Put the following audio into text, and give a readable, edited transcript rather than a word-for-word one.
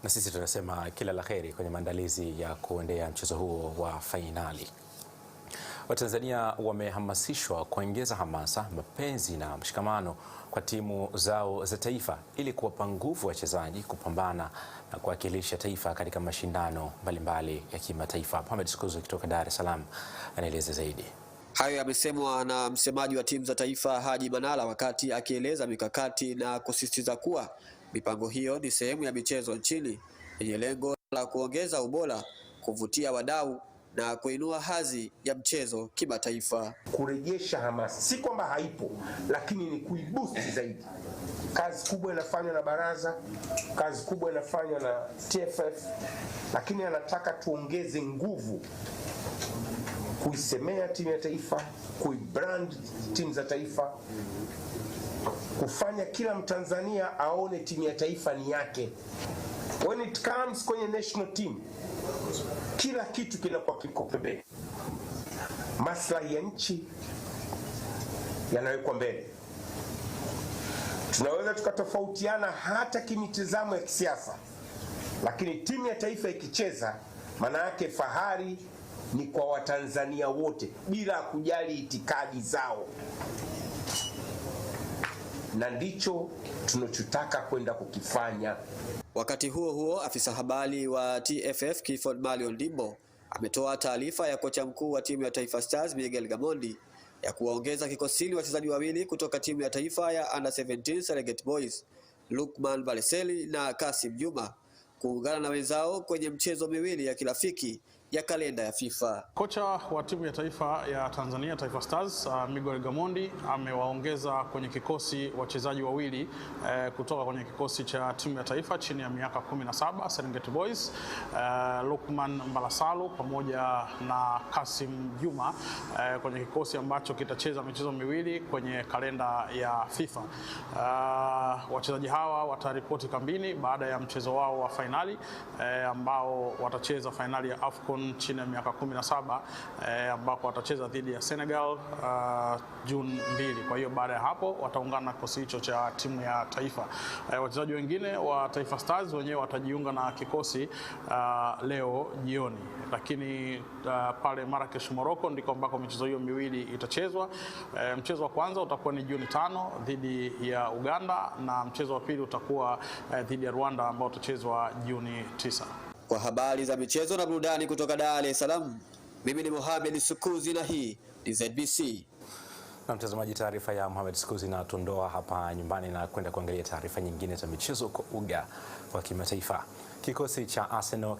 Na sisi tunasema kila la heri kwenye maandalizi ya kuendea mchezo huo wa fainali. Watanzania wamehamasishwa kuongeza hamasa, mapenzi na mshikamano kwa timu zao za taifa ili kuwapa nguvu wachezaji kupambana na kuwakilisha taifa katika mashindano mbalimbali ya kimataifa. Mohamed Skuzi kutoka Dar es Salaam anaeleza zaidi. Hayo yamesemwa na msemaji wa timu za taifa Haji Manara wakati akieleza mikakati na kusisitiza kuwa mipango hiyo ni sehemu ya michezo nchini yenye lengo la kuongeza ubora, kuvutia wadau na kuinua hadhi ya mchezo kimataifa. Kurejesha hamasa, si kwamba haipo, lakini ni kuiboost zaidi. Kazi kubwa inafanywa na baraza, kazi kubwa inafanywa na TFF, lakini anataka tuongeze nguvu kuisemea timu ya taifa, kuibrand timu za taifa, kufanya kila Mtanzania aone timu ya taifa ni yake. When it comes kwenye national team, kila kitu kinakuwa kiko pembeni. Maslahi ya nchi yanawekwa mbele. Tunaweza tukatofautiana hata kimitazamo ya kisiasa, lakini timu ya taifa ikicheza, maana yake fahari ni kwa Watanzania wote bila kujali itikadi zao, na ndicho tunachotaka kwenda kukifanya. Wakati huo huo, afisa habari wa TFF Clifford Marion Ndimbo ametoa taarifa ya kocha mkuu wa timu ya Taifa Stars Miguel Gamondi ya kuwaongeza kikosini wachezaji wawili kutoka timu ya taifa ya Under 17 Serengeti Boys, Lukman Baleseli na Kasim Juma, kuungana na wenzao kwenye mchezo miwili ya kirafiki ya kalenda ya FIFA. Kocha wa timu ya taifa ya Tanzania Taifa Stars Miguel Gamondi amewaongeza kwenye kikosi wachezaji wawili kutoka kwenye kikosi cha timu ya taifa chini ya miaka 17 Serengeti Boys, Lukman Mbalasalu pamoja na Kasim Juma kwenye kikosi ambacho kitacheza michezo miwili kwenye kalenda ya FIFA. Wachezaji hawa wataripoti kambini baada ya mchezo wao wa fainali ambao watacheza fainali ya AFCON chini ya miaka 17 ambako watacheza dhidi ya Senegal Juni 2. Kwa hiyo baada ya hapo wataungana na kikosi hicho cha timu ya taifa. Wachezaji wengine wa Taifa Stars wenyewe watajiunga na kikosi leo jioni, lakini pale Marrakesh Morocco ndiko ambako michezo hiyo miwili itachezwa. Mchezo wa kwanza utakuwa ni Juni 5 dhidi ya Uganda na mchezo wa pili utakuwa dhidi ya Rwanda ambao utachezwa Juni 9. Kwa habari za michezo na burudani kutoka Dar es Salaam, mimi ni Mohamed Skuzi na hii ni ZBC. Na mtazamaji, taarifa ya Mohamed Skuzi na tuondoa hapa nyumbani na kwenda kuangalia taarifa nyingine za michezo kwa uga wa kimataifa. Kikosi cha Arsenal